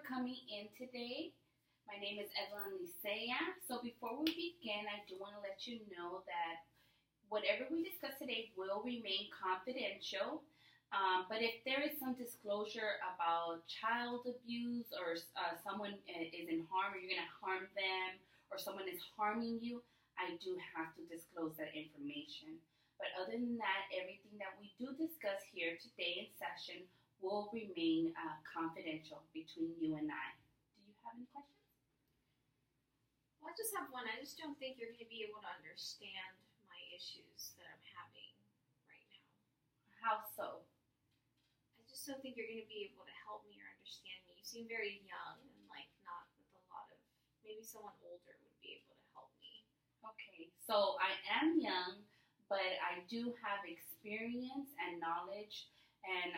coming in today. My name is Evelyn. So before we begin, I do want to let you know that whatever we discuss today will remain confidential. But if there is some disclosure about child abuse or someone is in harm or you're going to harm them or someone is harming you, I do have to disclose that information. But other than that, everything that we do discuss here today in session will remain confidential between you and I. Do you have any questions? Well, I just have one. I just don't think you're going to be able to understand my issues that I'm having right now. How so? I just don't think you're going to be able to help me or understand me. You seem very young and not with a lot of, maybe someone older would be able to help me. Okay, so I am young, but I do have experience and knowledge, and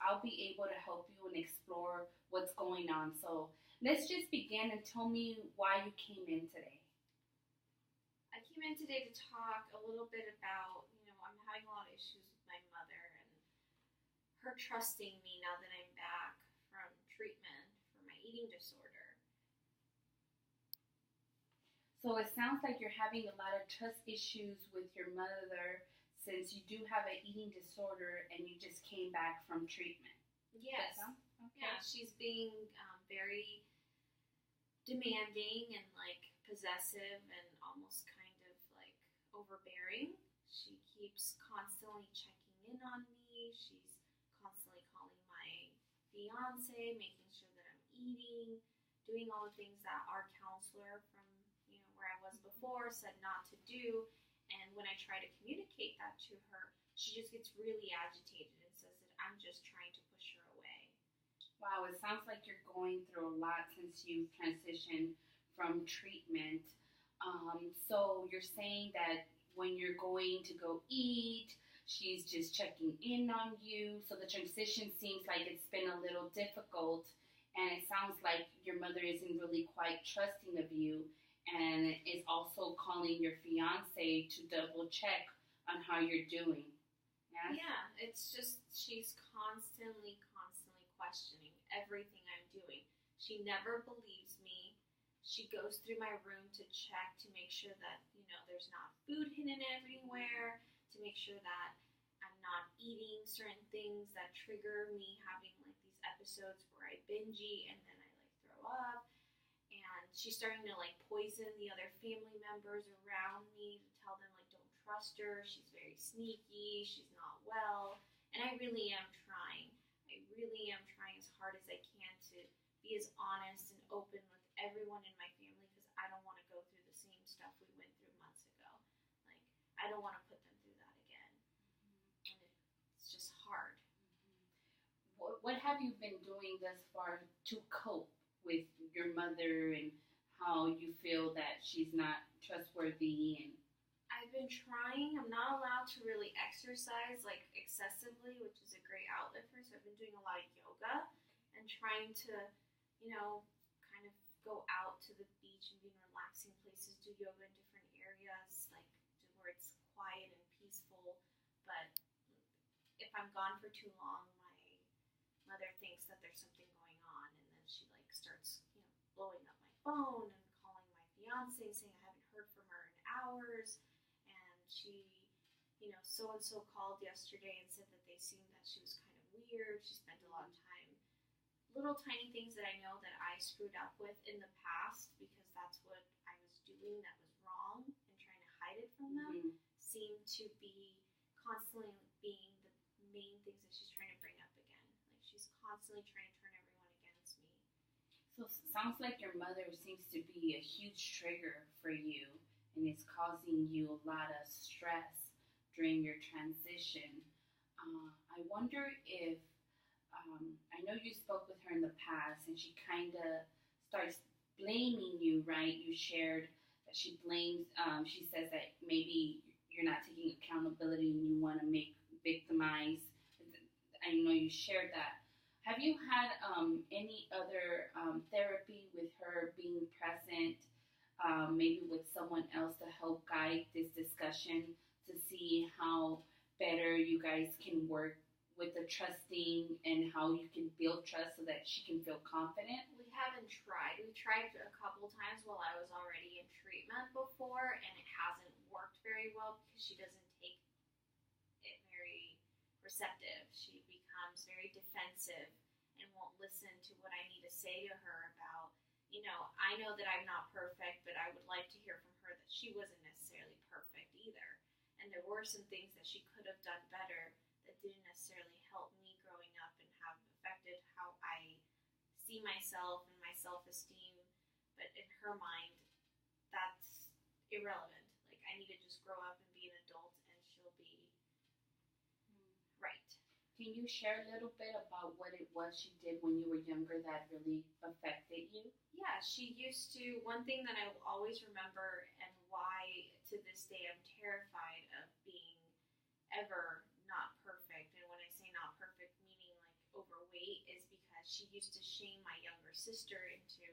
I'll be able to help you and explore what's going on. So let's just begin and tell me why you came in today. I came in today to talk a little bit about, I'm having a lot of issues with my mother and her trusting me now that I'm back from treatment for my eating disorder. So it sounds like you're having a lot of trust issues with your mother since you do have an eating disorder and you just came back from treatment. Yes. Okay. Yeah, she's being very demanding and possessive and almost kind of overbearing. She keeps constantly checking in on me. She's constantly calling my fiance, making sure that I'm eating, doing all the things that our counselor from where I was before said not to do. And when I try to communicate that to her, she just gets really agitated and says that I'm just trying to push her away. Wow, it sounds like you're going through a lot since you transitioned from treatment. So you're saying that when you're going to go eat, she's just checking in on you. So the transition seems like it's been a little difficult, and it sounds like your mother isn't really quite trusting of you, and is also calling your fiance to double check on how you're doing. Yes? Yeah, it's just she's constantly questioning everything I'm doing. She never believes me. She goes through my room to check to make sure that, there's not food hidden everywhere, to make sure that I'm not eating certain things that trigger me having these episodes where I binge eat and then I throw up. And she's starting to poison the other family members around me to tell them don't trust her. She's very sneaky. She's not well. And I really am trying. I really am trying as hard as I can to be as honest and open with everyone in my family because I don't want to go through the same stuff we went through months ago. I don't want to put them through that again. Mm-hmm. And it's just hard. Mm-hmm. What have you been doing thus far to cope with your mother and how you feel that she's not trustworthy? And I've been trying. I'm not allowed to really exercise excessively, which is a great outlet for her. So I've been doing a lot of yoga and trying to, kind of go out to the beach and be in relaxing places, do yoga in different areas, where it's quiet and peaceful. But if I'm gone for too long, my mother thinks that there's something going on, and then she starts, blowing up my phone and calling my fiance saying I haven't heard from her in hours. And she, so-and-so called yesterday and said that they seemed that she was kind of weird. She spent a lot of time, little tiny things that I know that I screwed up with in the past because that's what I was doing that was wrong and trying to hide it from them, mm-hmm. seem to be constantly being the main things that she's trying to bring up again. She's constantly trying to turn everyone against me. So it sounds like your mother seems to be a huge trigger for you and it's causing you a lot of stress during your transition. I wonder if, I know you spoke with her in the past and she kind of starts blaming you, right? You shared that she blames, she says that maybe you're not taking accountability and you want to make victimize. I know you shared that. Have you had any other therapy with her being present, maybe with someone else to help guide this discussion to see how better you guys can work with the trusting and how you can build trust so that she can feel confident? We haven't tried. We tried a couple times while I was already in treatment before, and it hasn't worked very well because she doesn't take it very receptive. She becomes very defensive and won't listen to what I need to say to her about, I know that I'm not perfect, but I would like to hear from her that she wasn't necessarily perfect either. And there were some things that she could have done better that didn't necessarily help me growing up and have affected how I see myself and my self-esteem. But in her mind, that's irrelevant. Like, I need to just grow up and be an adult and she'll be right. Can you share a little bit about what it was she did when you were younger that really affected you? Yeah, she used to, one thing that I will always remember and why to this day I'm terrified of being ever not perfect, and when I say not perfect, meaning like overweight, is because she used to shame my younger sister into,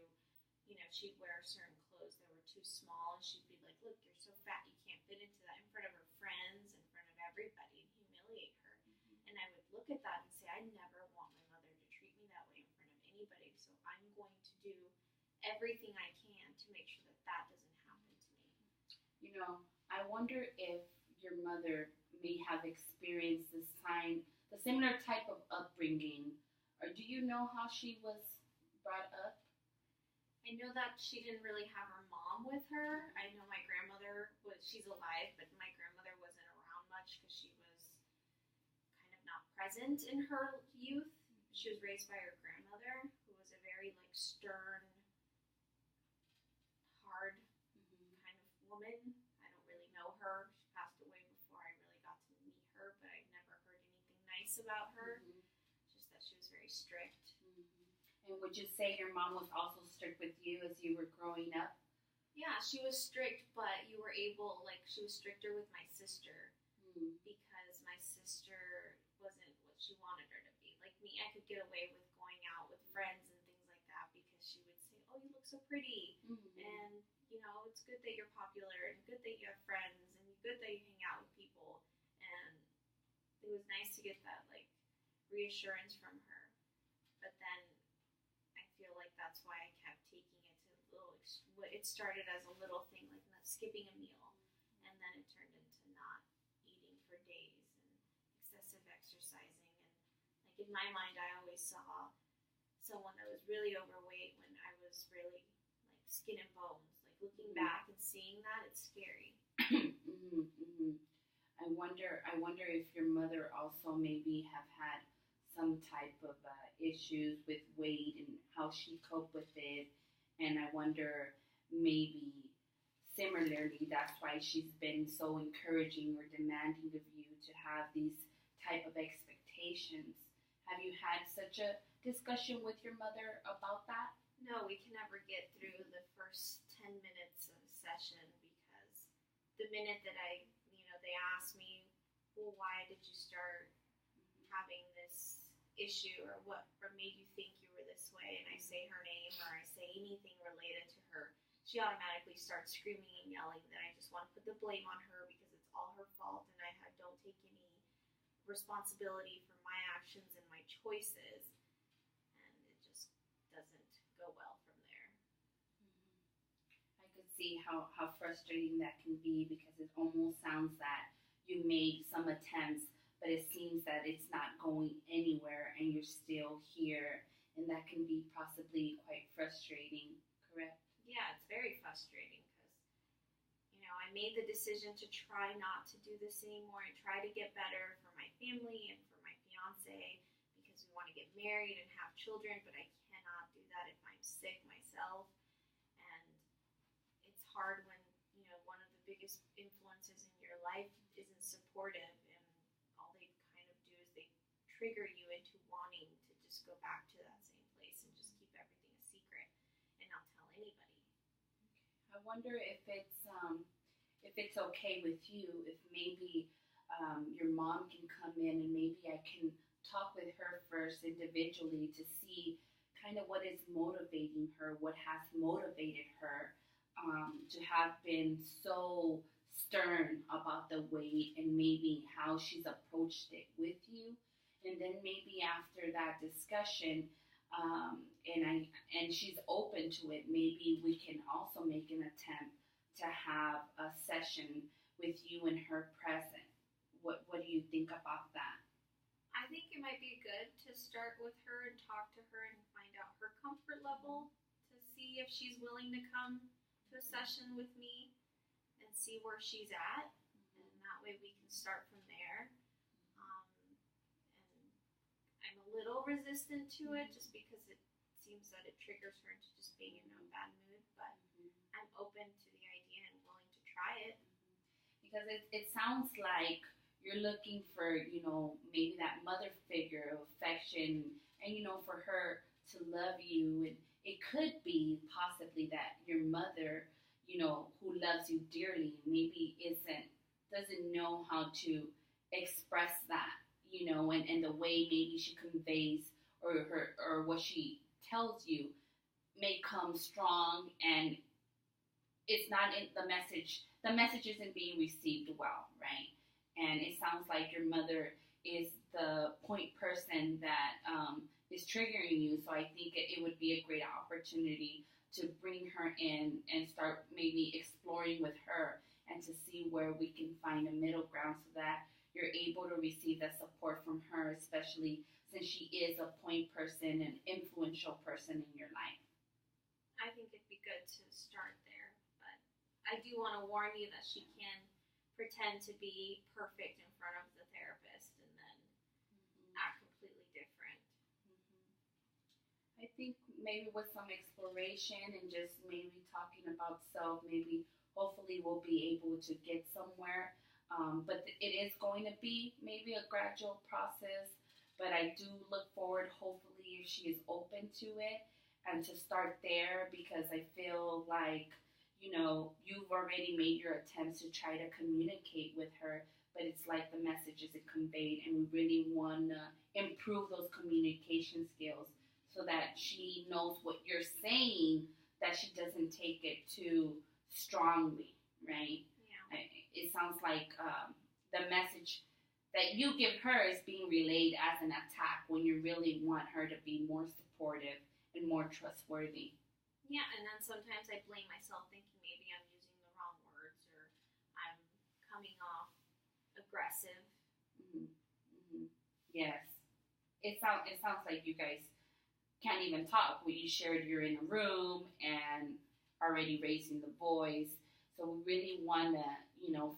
she'd wear certain clothes that were too small, and she'd be like, look, you're so fat, you can't fit into that, in front of her friends, in front of everybody, and humiliate her. And I would look at that and say, I never want my mother to treat me that way in front of anybody, so I'm going to do everything I can to make sure that that doesn't happen to me. I wonder if your mother may have experienced the similar type of upbringing, or do you know how she was brought up? I know that she didn't really have her mom with her. I know my grandmother she's alive, but my grandmother wasn't around much because she was kind of not present in her youth. She was raised by her grandmother, who was a very stern, hard kind of woman. I don't really know her. She passed away before I really got to meet her, but I've never heard anything nice about her. Just that she was very strict. And would you say your mom was also strict with you as you were growing up? Yeah, she was strict, but she was stricter with my sister because my sister wasn't what she wanted her to be. Like me, I could get away with going out with friends and things like that because she would say, oh, you look so pretty, and, it's good that you're popular, and good that you have friends, and good that you hang out with people, and it was nice to get that, reassurance from her, but then I feel like that's why I kept taking it to it started as a little thing, like not skipping a meal, and then it turned into not eating for days, and excessive exercising, and, in my mind, I always saw someone that was really overweight when I was really, skin and bones. Looking back and seeing that, it's scary. I wonder if your mother also maybe have had some type of issues with weight and how she coped with it. And I wonder maybe similarly, that's why she's been so encouraging or demanding of you to have these type of expectations. Have you had such a discussion with your mother about that? No, we can never get through the first 10 minutes of a session because the minute that they ask me, well, why did you start having this issue, or what made you think you were this way, and I say her name or I say anything related to her, she automatically starts screaming and yelling that I just want to put the blame on her because it's all her fault and I don't take any responsibility for my actions and my choices, and it just doesn't go well from there. I could see how frustrating that can be because it almost sounds that you made some attempts, but it seems that it's not going anywhere and you're still here, and that can be possibly quite frustrating, correct? Yeah, it's very frustrating because, I made the decision to try not to do this anymore and try to get better for my family and for my fiance because we want to get married and have children, but I cannot do that if I'm sick myself. And it's hard when, one of the biggest influences in your life isn't supportive, and all they kind of do is they trigger you into wanting to just go back to that same place and just keep everything a secret and not tell anybody. I wonder if it's okay with you, if maybe your mom can come in and maybe I can talk with her first individually to see kind of what is motivating her, what has motivated her to have been so stern about the weight, and maybe how she's approached it with you, And then maybe after that discussion, and she's open to it, maybe we can also make an attempt to have a session with you and her present. What do you think about that? I think it might be good to start with her and talk to her and find out her comfort level to see if she's willing to come to a session with me and see where she's at. And that way we can start from there. And I'm a little resistant to it just because it seems that it triggers her into just being in a bad mood. But I'm open to the idea and willing to try it. Because it sounds like you're looking for, maybe that mother figure of affection and, for her to love you. And it could be possibly that your mother, who loves you dearly, maybe doesn't know how to express that, and the way maybe she conveys or what she tells you may come strong, and it's not in the message isn't being received well, right? And it sounds like your mother is the point person that is triggering you. So I think it would be a great opportunity to bring her in and start maybe exploring with her and to see where we can find a middle ground so that you're able to receive that support from her, especially since she is a point person and influential person in your life. I think it'd be good to start there. But I do want to warn you that she can pretend to be perfect in front of the therapist and then act completely different. I think maybe with some exploration and just maybe talking about self, maybe hopefully we'll be able to get somewhere. But it is going to be maybe a gradual process, but I do look forward, hopefully, if she is open to it and to start there, because I feel like you've already made your attempts to try to communicate with her, but it's like the message isn't conveyed, and we really want to improve those communication skills so that she knows what you're saying, that she doesn't take it too strongly, right? Yeah. It sounds like the message that you give her is being relayed as an attack when you really want her to be more supportive and more trustworthy. Yeah, and then sometimes I blame myself thinking maybe I'm using the wrong words or I'm coming off aggressive. Yes. It sounds like you guys can't even talk. You shared you're in a room and already raising the voice. So we really want to,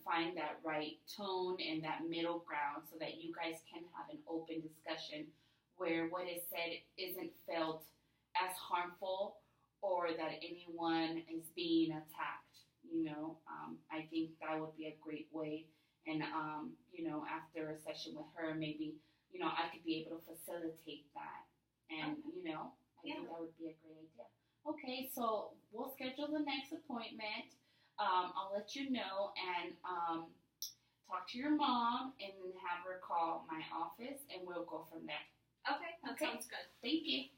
find that right tone and that middle ground so that you guys can have an open discussion where what is said isn't felt as harmful or that anyone is being attacked. I think that would be a great way. And, after a session with her, maybe, I could be able to facilitate that. And, I think that would be a great idea. Okay, so we'll schedule the next appointment. I'll let you know and talk to your mom and have her call my office, and we'll go from there. Okay, that sounds good. Thank you.